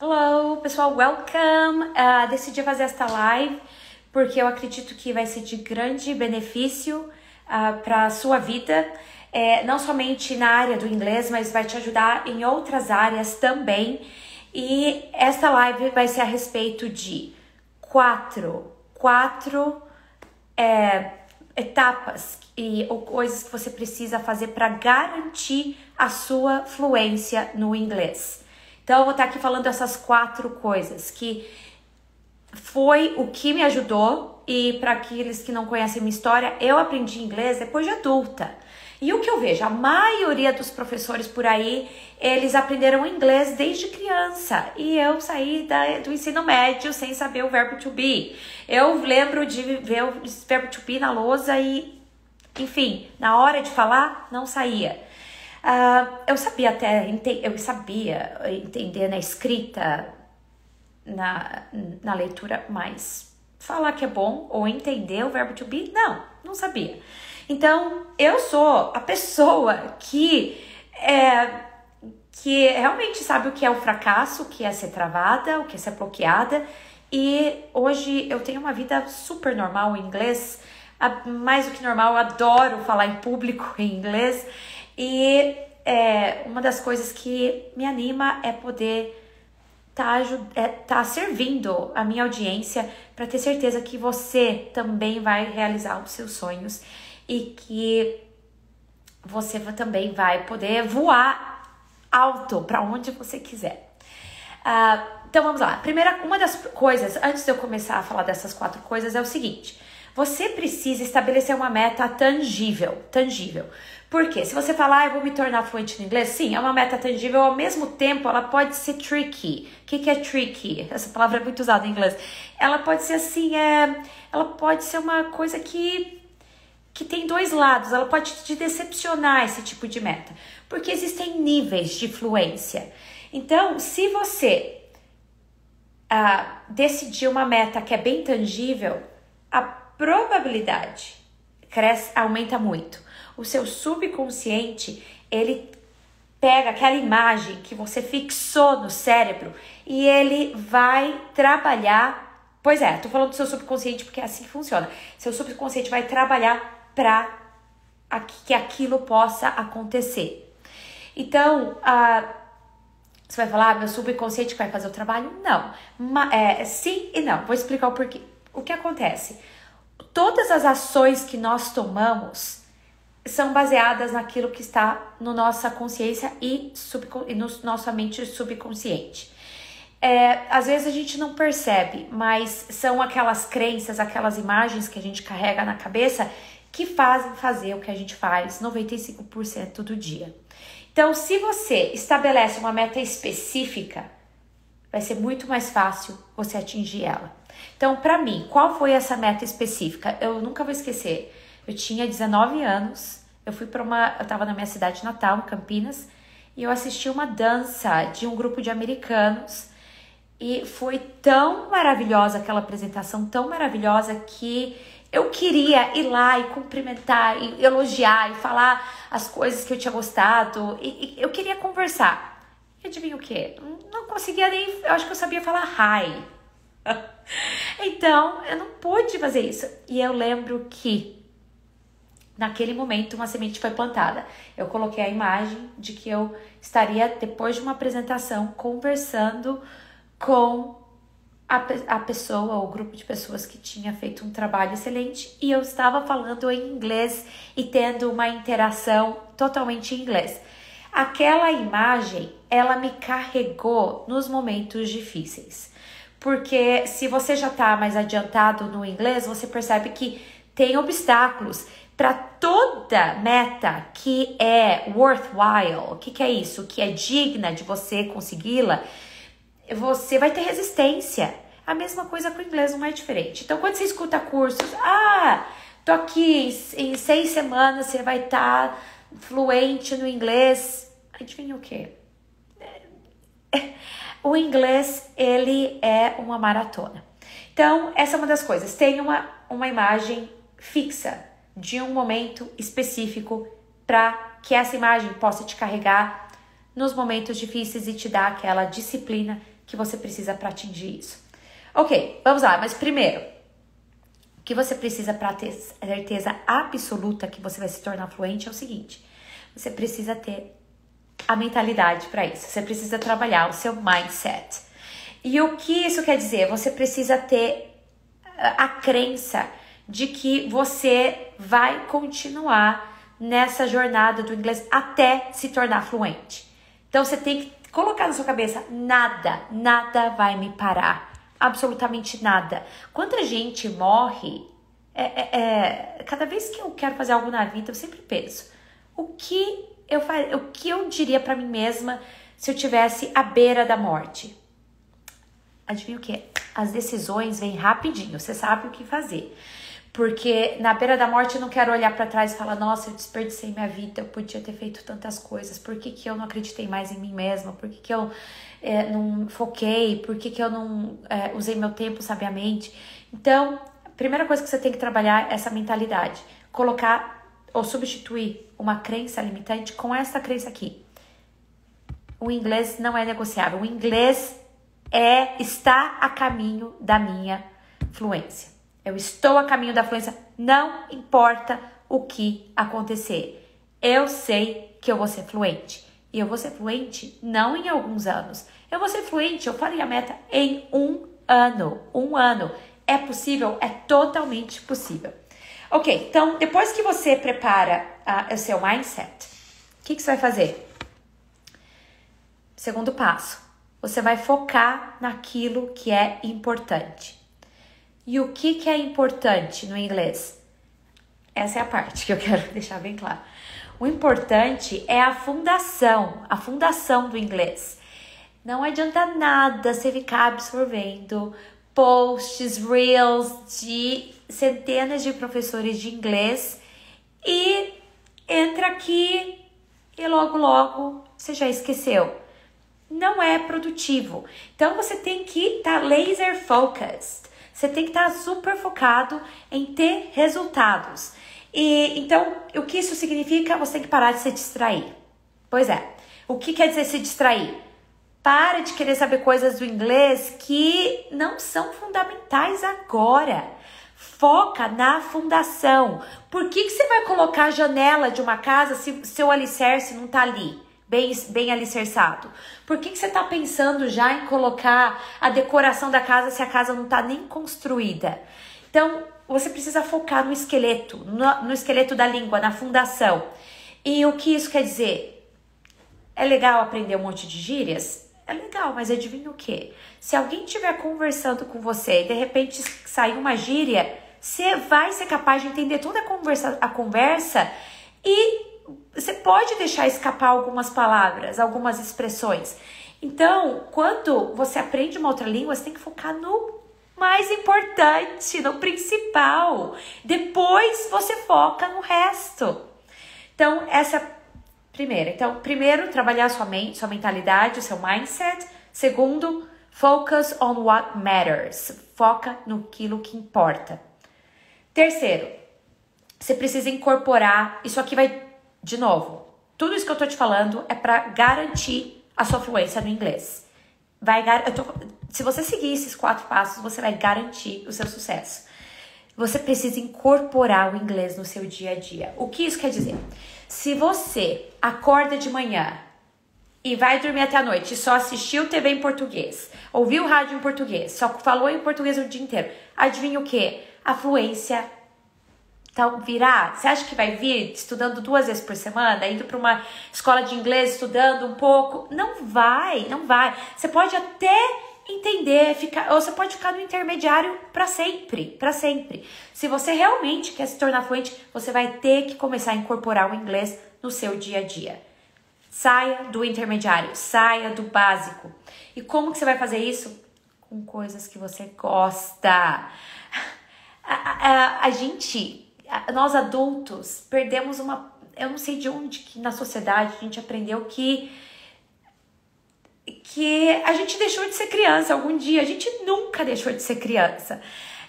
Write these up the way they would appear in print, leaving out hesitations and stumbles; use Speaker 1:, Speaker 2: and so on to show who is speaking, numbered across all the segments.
Speaker 1: Hello, pessoal, welcome! Decidi fazer esta live porque eu acredito que vai ser de grande benefício para a sua vida, não somente na área do inglês, mas vai te ajudar em outras áreas também. E esta live vai ser a respeito de quatro etapas ou coisas que você precisa fazer para garantir a sua fluência no inglês. Então, eu vou estar aqui falando essas 4 coisas que foi o que me ajudou, e para aqueles que não conhecem minha história, eu aprendi inglês depois de adulta. E o que eu vejo, a maioria dos professores por aí, eles aprenderam inglês desde criança. E eu saí do ensino médio sem saber o verbo to be. Eu lembro de ver o verbo to be na lousa e, enfim, na hora de falar, não saía. Eu sabia entender na escrita, na leitura, mas falar que é bom ou entender o verbo to be, não sabia. Então, eu sou a pessoa que realmente sabe o que é o fracasso, o que é ser travada, o que é ser bloqueada. E hoje eu tenho uma vida super normal em inglês, mais do que normal, eu adoro falar em público em inglês. E uma das coisas que me anima é poder tá servindo a minha audiência para ter certeza que você também vai realizar os seus sonhos e que você também vai poder voar alto para onde você quiser. Então vamos lá. Uma das coisas, antes de eu começar a falar dessas 4 coisas, é o seguinte: você precisa estabelecer uma meta tangível. Porque se você falar, eu vou me tornar fluente no inglês, sim, é uma meta tangível, ao mesmo tempo ela pode ser tricky. O que é tricky? Essa palavra é muito usada em inglês. Ela pode ser assim, ela pode ser uma coisa que tem 2 lados, ela pode te decepcionar, esse tipo de meta. Porque existem níveis de fluência. Então, se você decidir uma meta que é bem tangível, a probabilidade aumenta muito. O seu subconsciente, ele pega aquela imagem que você fixou no cérebro e ele vai trabalhar. Pois tô falando do seu subconsciente porque é assim que funciona. Seu subconsciente vai trabalhar para que aquilo possa acontecer. Então, você vai falar, meu subconsciente vai fazer o trabalho? Não. Sim e não. Vou explicar o porquê. O que acontece? Todas as ações que nós tomamos são baseadas naquilo que está na nossa consciência e na nossa mente subconsciente. Às vezes a gente não percebe, mas são aquelas crenças, aquelas imagens que a gente carrega na cabeça que fazem fazer o que a gente faz 95% do dia. Então, se você estabelece uma meta específica, vai ser muito mais fácil você atingir ela. Então, para mim, qual foi essa meta específica? Eu nunca vou esquecer. Eu tinha 19 anos, eu tava na minha cidade natal, em Campinas, e eu assisti uma dança de um grupo de americanos, e foi tão maravilhosa aquela apresentação, tão maravilhosa, que eu queria ir lá e cumprimentar, e elogiar, e falar as coisas que eu tinha gostado, e eu queria conversar. E adivinha o quê? Não conseguia nem, eu acho que eu sabia falar hi. Então, eu não pude fazer isso. E eu lembro que naquele momento uma semente foi plantada. Eu coloquei a imagem de que eu estaria, depois de uma apresentação, conversando com a pessoa, ou o grupo de pessoas que tinha feito um trabalho excelente, e eu estava falando em inglês e tendo uma interação totalmente em inglês. Aquela imagem, ela me carregou nos momentos difíceis. Porque se você já está mais adiantado no inglês, você percebe que tem obstáculos para toda meta que é worthwhile. O que é isso? Que é digna de você consegui-la. Você vai ter resistência. A mesma coisa com o inglês, não é diferente. Então, quando você escuta cursos, tô aqui em 6 semanas, você vai estar fluente no inglês. Adivinha o quê? O inglês, ele é uma maratona. Então, essa é uma das coisas. Tem uma imagem fixa de um momento específico para que essa imagem possa te carregar nos momentos difíceis e te dar aquela disciplina que você precisa para atingir isso. Ok, vamos lá, mas primeiro, o que você precisa para ter certeza absoluta que você vai se tornar fluente é o seguinte: você precisa ter a mentalidade para isso, você precisa trabalhar o seu mindset. E o que isso quer dizer? Você precisa ter a crença de que você vai continuar nessa jornada do inglês até se tornar fluente. Então você tem que colocar na sua cabeça: nada vai me parar, absolutamente nada. Quanta gente morre, cada vez que eu quero fazer algo na vida, eu sempre penso: o que eu diria para mim mesma se eu tivesse à beira da morte? Adivinha o que? As decisões vêm rapidinho, você sabe o que fazer. Porque na beira da morte eu não quero olhar para trás e falar: nossa, eu desperdicei minha vida, eu podia ter feito tantas coisas, por que eu não acreditei mais em mim mesma, por que eu não foquei, por que eu não usei meu tempo sabiamente. Então, a primeira coisa que você tem que trabalhar é essa mentalidade, colocar ou substituir uma crença limitante com essa crença aqui: o inglês não é negociável, o inglês está a caminho da minha fluência. Eu estou a caminho da fluência, não importa o que acontecer. Eu sei que eu vou ser fluente. E eu vou ser fluente não em alguns anos. Eu vou ser fluente, eu falei a meta, em 1 ano. 1 ano. É possível? É totalmente possível. Ok, então depois que você prepara o seu mindset, o que você vai fazer? Segundo passo, você vai focar naquilo que é importante. E o que é importante no inglês? Essa é a parte que eu quero deixar bem claro. O importante é a fundação do inglês. Não adianta nada você ficar absorvendo posts, reels de centenas de professores de inglês e entra aqui e logo você já esqueceu. Não é produtivo. Então você tem que estar laser focused. Você tem que estar super focado em ter resultados. E então, o que isso significa? Você tem que parar de se distrair. Pois é. O que quer dizer se distrair? Para de querer saber coisas do inglês que não são fundamentais agora. Foca na fundação. Por que você vai colocar a janela de uma casa se seu alicerce não está ali? Bem alicerçado. Por que você está pensando já em colocar a decoração da casa se a casa não está nem construída? Então, você precisa focar no esqueleto, no esqueleto da língua, na fundação. E o que isso quer dizer? É legal aprender um monte de gírias? É legal, mas adivinha o quê? Se alguém estiver conversando com você e de repente sair uma gíria, você vai ser capaz de entender toda a conversa e você pode deixar escapar algumas palavras, algumas expressões. Então, quando você aprende uma outra língua, você tem que focar no mais importante, no principal. Depois você foca no resto. Então, essa é a primeira. Então, primeiro, trabalhar sua mentalidade, o seu mindset. Segundo, focus on what matters. Foca naquilo que importa. Terceiro, você precisa incorporar, isso aqui vai, de novo, tudo isso que eu tô te falando é para garantir a sua fluência no inglês. Se você seguir esses 4 passos, você vai garantir o seu sucesso. Você precisa incorporar o inglês no seu dia a dia. O que isso quer dizer? Se você acorda de manhã e vai dormir até a noite e só assistiu TV em português, ouviu rádio em português, só falou em português o dia inteiro, adivinha o quê? A fluência virá. Você acha que vai vir estudando 2 vezes por semana, indo para uma escola de inglês, estudando um pouco? Não vai. Você pode até entender, ou você pode ficar no intermediário para sempre. Se você realmente quer se tornar fluente, você vai ter que começar a incorporar o inglês no seu dia a dia. Saia do intermediário, saia do básico. E como que você vai fazer isso? Com coisas que você gosta. Nós adultos perdemos eu não sei de onde que na sociedade a gente aprendeu que a gente deixou de ser criança algum dia. A gente nunca deixou de ser criança.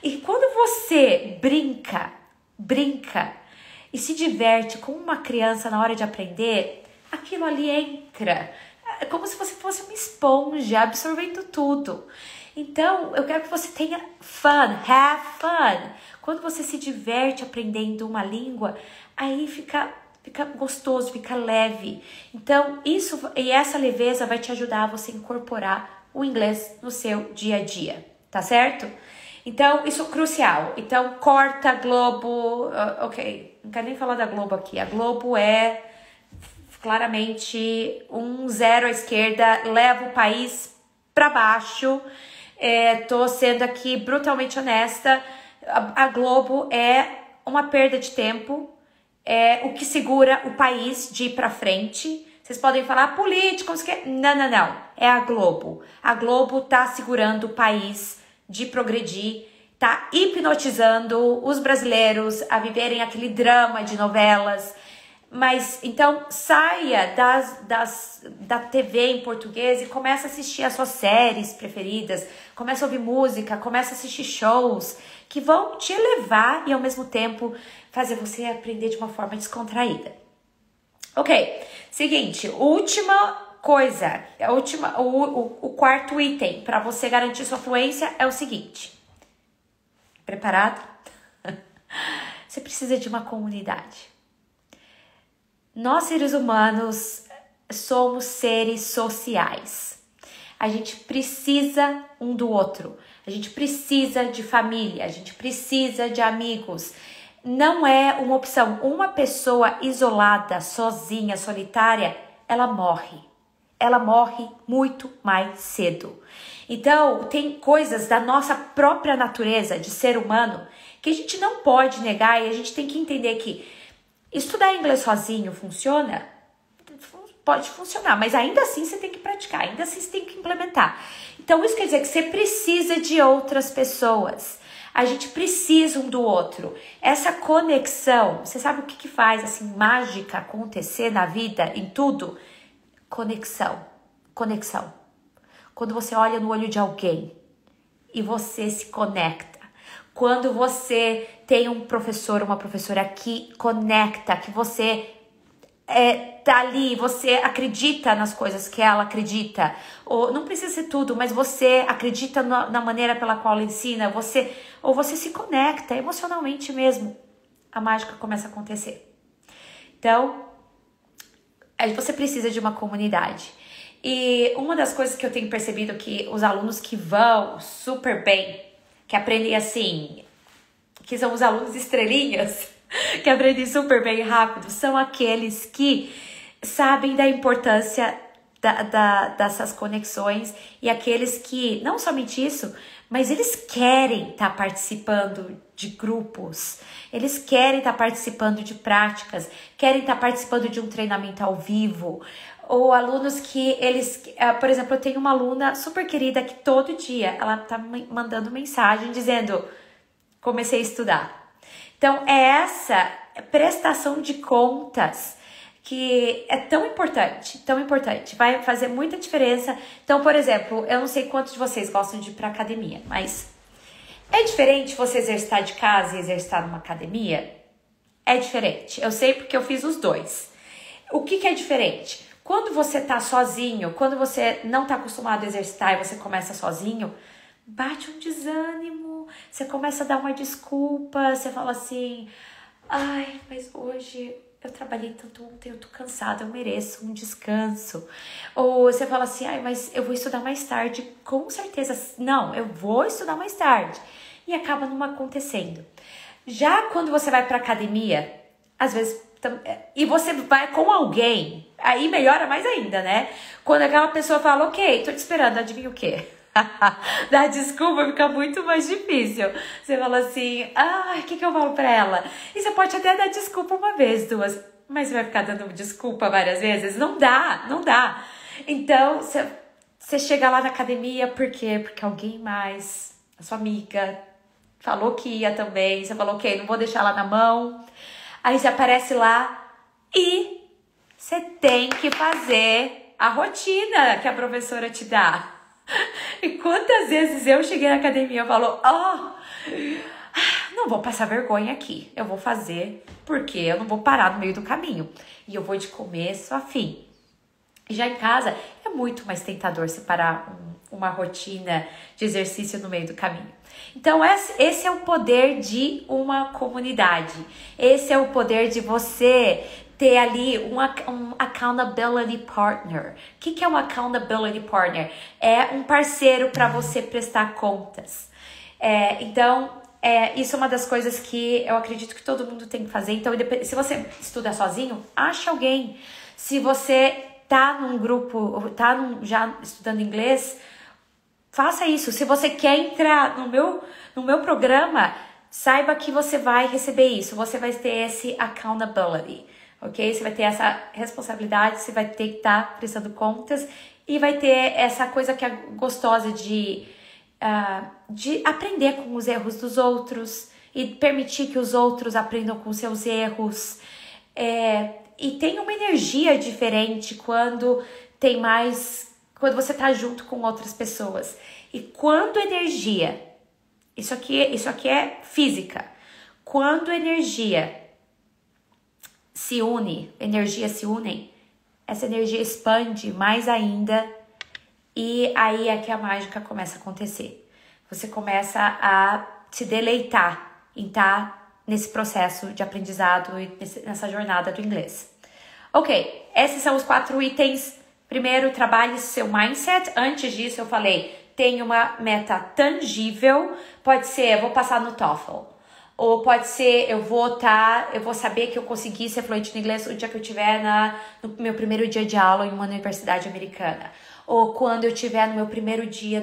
Speaker 1: E quando você brinca e se diverte com uma criança na hora de aprender, aquilo ali entra. é como se você fosse uma esponja, absorvendo tudo. Então, eu quero que você tenha fun, have fun. Quando você se diverte aprendendo uma língua, aí fica gostoso, fica leve. Então, essa leveza vai te ajudar a você incorporar o inglês no seu dia a dia, tá certo? Então, isso é crucial. Então, corta Globo, ok, não quero nem falar da Globo aqui. A Globo é claramente um zero à esquerda, leva o país para baixo. Tô sendo aqui brutalmente honesta. A Globo é uma perda de tempo, é o que segura o país de ir para frente. Vocês podem falar política, não. É a Globo. A Globo tá segurando o país de progredir, tá hipnotizando os brasileiros a viverem aquele drama de novelas. Mas então saia da TV em português e comece a assistir as suas séries preferidas, comece a ouvir música, comece a assistir shows que vão te elevar e ao mesmo tempo fazer você aprender de uma forma descontraída. Ok, seguinte, última coisa, o quarto item para você garantir sua fluência é o seguinte. Preparado? Você precisa de uma comunidade. Nós, seres humanos, somos seres sociais. A gente precisa um do outro. A gente precisa de família. A gente precisa de amigos. Não é uma opção. Uma pessoa isolada, sozinha, solitária, ela morre. Ela morre muito mais cedo. Então, tem coisas da nossa própria natureza de ser humano que a gente não pode negar e a gente tem que entender que estudar inglês sozinho funciona? Pode funcionar, mas ainda assim você tem que praticar, ainda assim você tem que implementar. Então isso quer dizer que você precisa de outras pessoas. A gente precisa um do outro. Essa conexão, você sabe o que faz assim mágica acontecer na vida, em tudo? Conexão. Quando você olha no olho de alguém e você se conecta. Quando você tem um professor, uma professora que conecta, que você tá ali, você acredita nas coisas que ela acredita. Ou não precisa ser tudo, mas você acredita na maneira pela qual ela ensina. Ou você se conecta emocionalmente mesmo. A mágica começa a acontecer. Então, você precisa de uma comunidade. E uma das coisas que eu tenho percebido que os alunos que vão super bem, que aprendem assim, que são os alunos estrelinhas, que aprendem super bem rápido, são aqueles que sabem da importância dessas conexões e aqueles que, não somente isso, mas eles querem estar participando de grupos, eles querem estar participando de práticas, querem estar participando de um treinamento ao vivo, ou alunos que por exemplo, eu tenho uma aluna super querida que todo dia ela tá me mandando mensagem dizendo: comecei a estudar. Então é essa prestação de contas que é tão importante, vai fazer muita diferença. Então, por exemplo, eu não sei quantos de vocês gostam de ir pra academia, mas é diferente você exercitar de casa e exercitar numa academia? É diferente, eu sei porque eu fiz os dois. O que é diferente? Quando você tá sozinho, quando você não tá acostumado a exercitar e você começa sozinho, bate um desânimo, você começa a dar uma desculpa, você fala assim: ai, mas hoje eu trabalhei tanto ontem, eu tô cansada, eu mereço um descanso. Ou você fala assim: ai, mas eu vou estudar mais tarde. Com certeza, não, eu vou estudar mais tarde. E acaba não acontecendo. Já quando você vai pra academia, às vezes, e você vai com alguém, aí melhora mais ainda, né? Quando aquela pessoa fala: ok, tô te esperando, adivinha o quê? Dar desculpa fica muito mais difícil. Você fala assim: ah, o que eu falo pra ela? E você pode até dar desculpa uma vez, duas, mas você vai ficar dando desculpa várias vezes? Não dá. Então, você chega lá na academia, por quê? Porque alguém mais, a sua amiga, falou que ia também. Você falou: ok, não vou deixar ela na mão. Aí você aparece lá e você tem que fazer a rotina que a professora te dá. E quantas vezes eu cheguei na academia e falo: não vou passar vergonha aqui, eu vou fazer porque eu não vou parar no meio do caminho e eu vou de começo a fim. E já em casa é muito mais tentador separar uma rotina de exercício no meio do caminho. Então esse é o poder de uma comunidade. Esse é o poder de você ter ali um accountability partner. O que é um accountability partner? É um parceiro para você prestar contas. Isso é uma das coisas que eu acredito que todo mundo tem que fazer. Então, se você estuda sozinho, acha alguém. Se você tá num grupo, já estudando inglês, faça isso. Se você quer entrar no meu programa, saiba que você vai receber isso. Você vai ter esse accountability, ok? Você vai ter essa responsabilidade, você vai ter que estar prestando contas e vai ter essa coisa que é gostosa de aprender com os erros dos outros e permitir que os outros aprendam com seus erros. E tem uma energia diferente quando você tá junto com outras pessoas. E quando energia, isso aqui é física. Quando energias se unem, essa energia expande mais ainda. E aí é que a mágica começa a acontecer. Você começa a se deleitar em estar nesse processo de aprendizado e nessa jornada do inglês. Ok, esses são os 4 itens. Primeiro, trabalhe seu mindset. Antes disso, eu falei, tenha uma meta tangível. Pode ser, eu vou passar no TOEFL. Ou pode ser, eu vou saber que eu consegui ser fluente no inglês o dia que eu estiver no meu primeiro dia de aula em uma universidade americana. Ou quando eu estiver no meu primeiro dia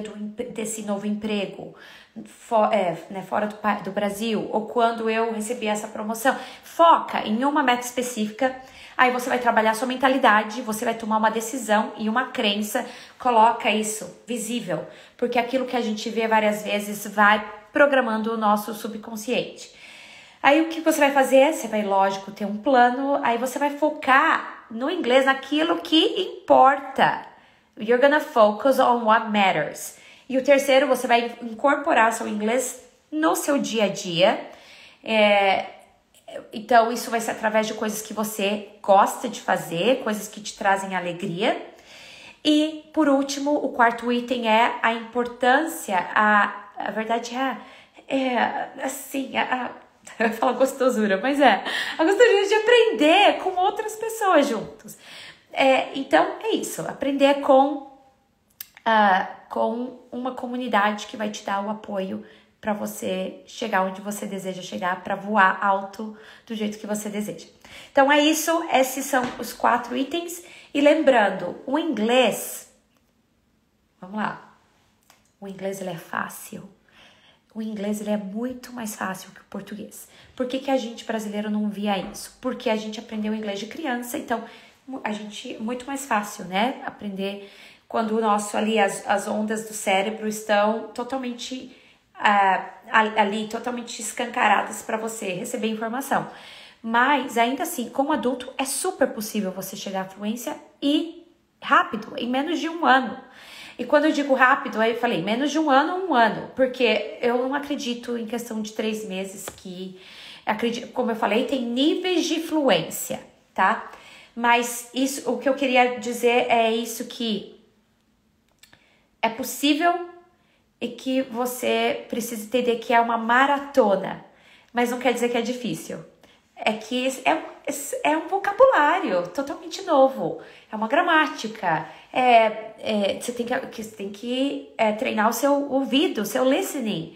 Speaker 1: desse novo emprego fora do Brasil. Ou quando eu receber essa promoção. Foca em uma meta específica. Aí você vai trabalhar sua mentalidade, você vai tomar uma decisão e uma crença. Coloca isso visível. Porque aquilo que a gente vê várias vezes vai programando o nosso subconsciente. Aí o que você vai fazer? Você vai, lógico, ter um plano. Aí você vai focar no inglês, naquilo que importa. You're gonna focus on what matters. E o terceiro, você vai incorporar seu inglês no seu dia a dia. Então, isso vai ser através de coisas que você gosta de fazer, coisas que te trazem alegria. E, por último, o quarto item é a importância, a verdade eu ia falar gostosura, mas a gostosura de aprender com outras pessoas juntos. Então, é isso. Aprender com uma comunidade que vai te dar o apoio para você chegar onde você deseja chegar, para voar alto do jeito que você deseja. Então, é isso. Esses são os 4 itens. E lembrando, o inglês... Vamos lá. O inglês, ele é fácil. O inglês, ele é muito mais fácil que o português. Por que a gente brasileiro não via isso? Porque a gente aprendeu inglês de criança, então muito mais fácil, né? Aprender quando o nosso ali, as ondas do cérebro estão totalmente totalmente escancaradas para você receber informação. Mas ainda assim, como adulto, é super possível você chegar à fluência e rápido, em menos de 1 ano. E quando eu digo rápido, aí eu falei menos de 1 ano, porque eu não acredito em questão de 3 meses como eu falei, tem níveis de fluência, tá? Mas o que eu queria dizer é isso, que é possível e que você precisa entender que é uma maratona, mas não quer dizer que é difícil. É que é um vocabulário totalmente novo, é uma gramática, você tem que treinar o seu ouvido, o seu listening.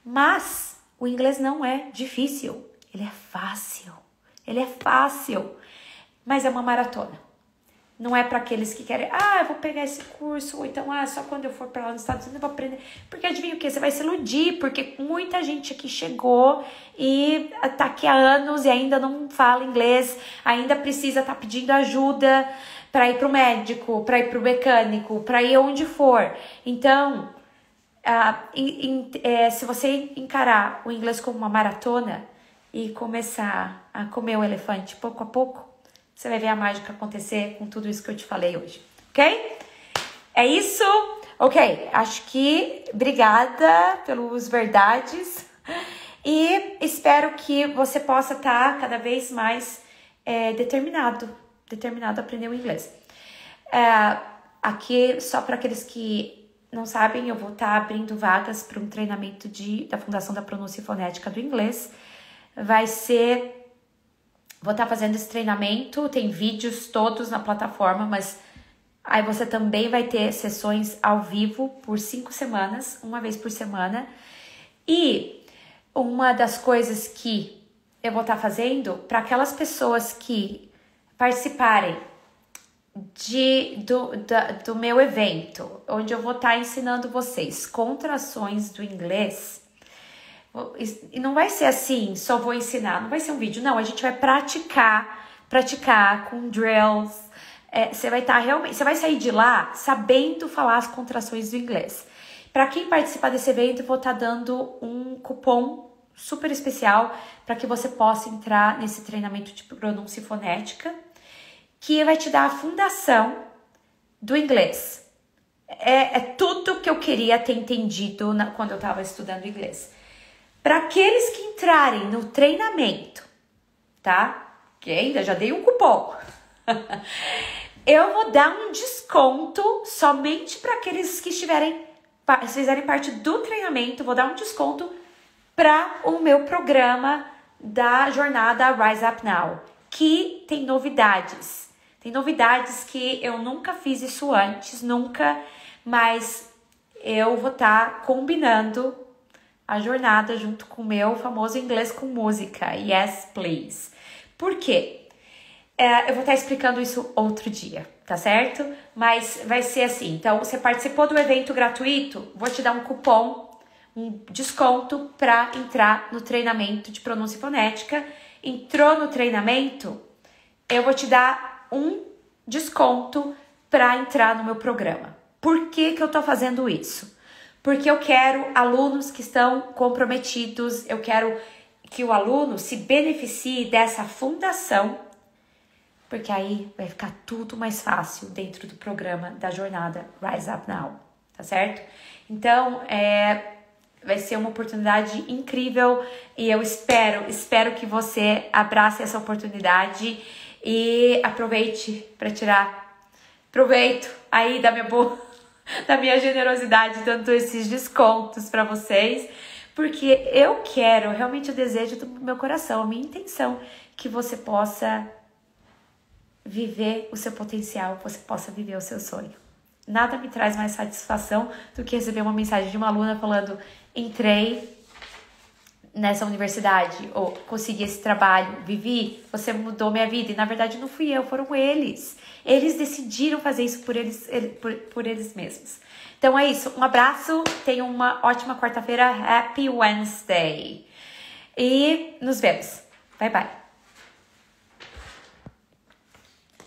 Speaker 1: Mas o inglês não é difícil, ele é fácil, mas é uma maratona. Não é para aqueles que querem, eu vou pegar esse curso, ou então, só quando eu for para lá nos Estados Unidos eu vou aprender. Porque adivinha o quê? Você vai se iludir, porque muita gente aqui chegou e tá aqui há anos e ainda não fala inglês, ainda precisa estar pedindo ajuda para ir pro médico, para ir pro mecânico, para ir onde for. Então, se você encarar o inglês como uma maratona e começar a comer o elefante pouco a pouco, você vai ver a mágica acontecer com tudo isso que eu te falei hoje, ok? É isso? Ok, acho que obrigada pelos verdades e espero que você possa estar cada vez mais determinado a aprender o inglês. Aqui, só para aqueles que não sabem, eu vou estar abrindo vagas para um treinamento da Fundação da Pronúncia e Fonética do Inglês. Vou estar fazendo esse treinamento, tem vídeos todos na plataforma, mas aí você também vai ter sessões ao vivo por 5 semanas, uma vez por semana. E uma das coisas que eu vou estar fazendo para aquelas pessoas que participarem do meu evento, onde eu vou estar ensinando vocês contrações do inglês. E não vai ser assim, só vou ensinar, não vai ser um vídeo, não, a gente vai praticar com drills. Você vai estar realmente, você vai sair de lá sabendo falar as contrações do inglês. Para quem participar desse evento, eu vou estar dando um cupom super especial para que você possa entrar nesse treinamento de pronúncia e fonética, que vai te dar a fundação do inglês. É tudo que eu queria ter entendido quando eu estava estudando inglês. Para aqueles que entrarem no treinamento, tá? Que ainda já dei um cupom. Eu vou dar um desconto somente para aqueles que fizerem parte do treinamento. Vou dar um desconto para o meu programa da jornada Rise Up Now, que tem novidades. Tem novidades que eu nunca fiz isso antes, nunca, mas eu vou estar combinando a jornada junto com o meu famoso inglês com música, Yes Please. Por quê? Eu vou estar explicando isso outro dia, tá certo? Mas vai ser assim, então você participou do evento gratuito, vou te dar um cupom, um desconto para entrar no treinamento de pronúncia e fonética. Entrou no treinamento, eu vou te dar um desconto para entrar no meu programa. Por que eu tô fazendo isso? Porque eu quero alunos que estão comprometidos, eu quero que o aluno se beneficie dessa fundação, porque aí vai ficar tudo mais fácil dentro do programa da jornada Rise Up Now, tá certo? Então, vai ser uma oportunidade incrível e eu espero que você abrace essa oportunidade e aproveite para tirar proveito aí da minha generosidade, dando esses descontos para vocês, porque eu quero, realmente o desejo do meu coração, a minha intenção, que você possa viver o seu potencial, que você possa viver o seu sonho. Nada me traz mais satisfação do que receber uma mensagem de uma aluna falando: entrei nessa universidade, ou consegui esse trabalho, vivi, você mudou minha vida. E na verdade não fui eu, foram eles. Eles decidiram fazer isso por eles mesmos. Então é isso, um abraço, tenha uma ótima quarta-feira, Happy Wednesday. E nos vemos. Bye, bye.